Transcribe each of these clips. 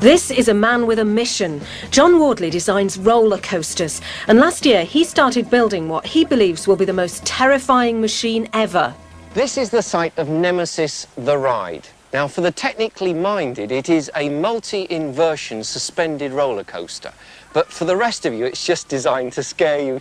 This is a man with a mission. John Wardley designs roller coasters, and last year he started building what he believes will be the most terrifying machine ever. This is the site of Nemesis, the ride. Now, for the technically minded, it is a multi-inversion suspended roller coaster. But for the rest of you, it's just designed to scare you.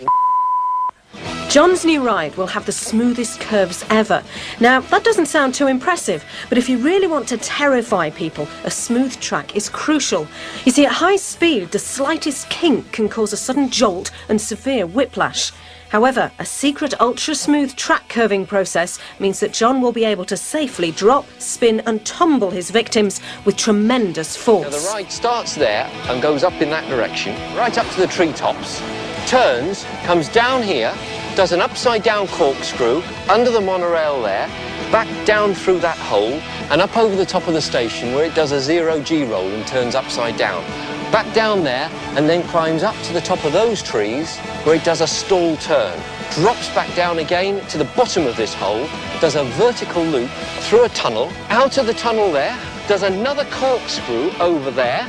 John's new ride will have the smoothest curves ever. Now, that doesn't sound too impressive, but if you really want to terrify people, a smooth track is crucial. You see, at high speed, the slightest kink can cause a sudden jolt and severe whiplash. However, a secret ultra-smooth track curving process means that John will be able to safely drop, spin and tumble his victims with tremendous force. Now, the ride starts there and goes up in that direction, right up to the treetops, turns, comes down here, does an upside-down corkscrew under the monorail there, back down through that hole and up over the top of the station where it does a zero-G roll and turns upside down. Back down there and then climbs up to the top of those trees where it does a stall turn. Drops back down again to the bottom of this hole, does a vertical loop through a tunnel, out of the tunnel there, does another corkscrew over there,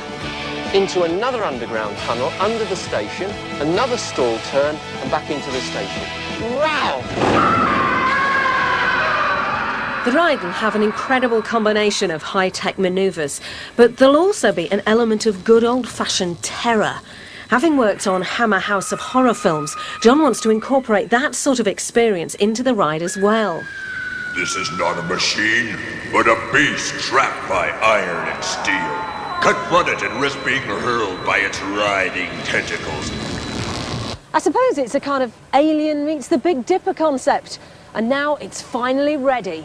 into another underground tunnel under the station, another stall turn and back into the station. Wow! The ride will have an incredible combination of high-tech manoeuvres, but there'll also be an element of good old-fashioned terror. Having worked on Hammer House of Horror films, John wants to incorporate that sort of experience into the ride as well. This is not a machine, but a beast trapped by iron and steel. Confront it and risk being hurled by its writhing tentacles. I suppose it's a kind of Alien meets the Big Dipper concept, and now it's finally ready.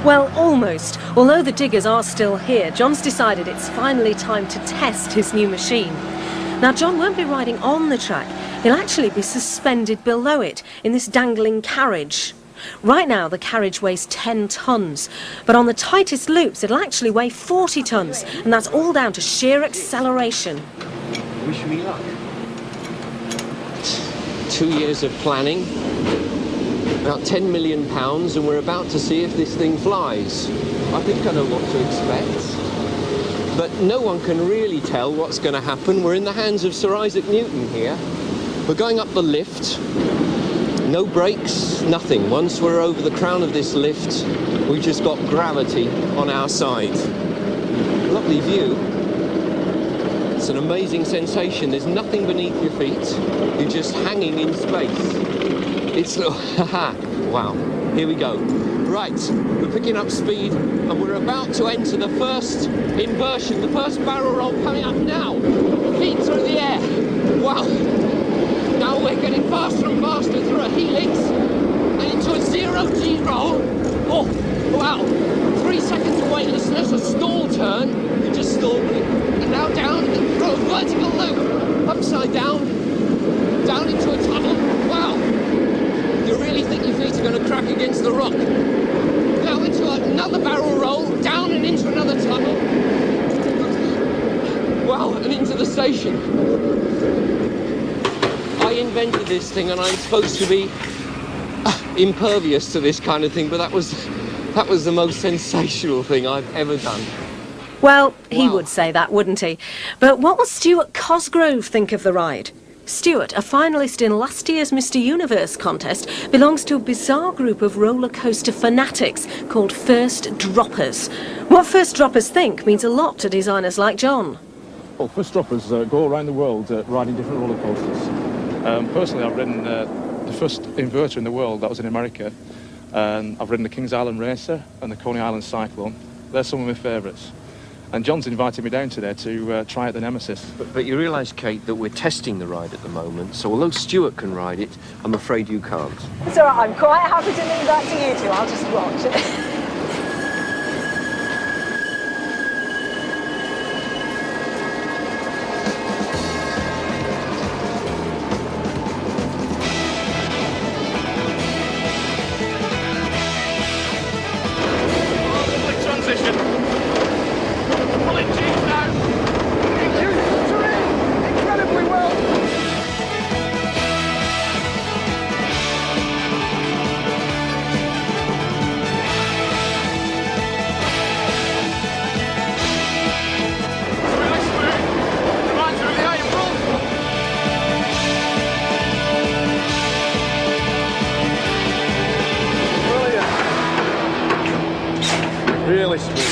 Well, almost. Although the diggers are still here, John's decided it's finally time to test his new machine. Now, John won't be riding on the track. He'll actually be suspended below it in this dangling carriage. Right now, the carriage weighs 10 tons, but on the tightest loops, it'll actually weigh 40 tons, and that's all down to sheer acceleration. Wish me luck. 2 years of planning, about £10 million, and we're about to see if this thing flies. I think I know what to expect, but no one can really tell what's going to happen. We're in the hands of Sir Isaac Newton here. We're going up the lift. No brakes, nothing. Once we're over the crown of this lift, we've just got gravity on our side. Lovely view. It's an amazing sensation. There's nothing beneath your feet. You're just hanging in space. It's, haha, wow. Here we go. Right, we're picking up speed and we're about to enter the first inversion, the first barrel roll coming up now. Feet through the air. Wow. Now we're getting faster and faster through a helix and into a zero-G roll. Oh, wow. 3 seconds of weightlessness, a stall turn. You just stalled me. And now down and through a vertical loop. Upside down. Down into a tunnel. Wow. You really think your feet are going to crack against the rock. Now into another barrel roll. Down and into another tunnel. Wow, and into the station. I invented this thing and I'm supposed to be impervious to this kind of thing, but that was the most sensational thing I've ever done. Well, he would say that, wouldn't he? But what will Stuart Cosgrove think of the ride? Stuart, a finalist in last year's Mr. Universe contest, belongs to a bizarre group of roller coaster fanatics called First Droppers. What First Droppers think means a lot to designers like John. Well, First Droppers go around the world riding different roller coasters. Personally, I've ridden the first inverter in the world, that was in America, and I've ridden the Kings Island Racer and the Coney Island Cyclone. They're some of my favourites. And John's invited me down today to try out the Nemesis. But you realise, Kate, that we're testing the ride at the moment, so although Stuart can ride it, I'm afraid you can't. It's all right, I'm quite happy to leave that to you two. I'll just watch. Really smooth.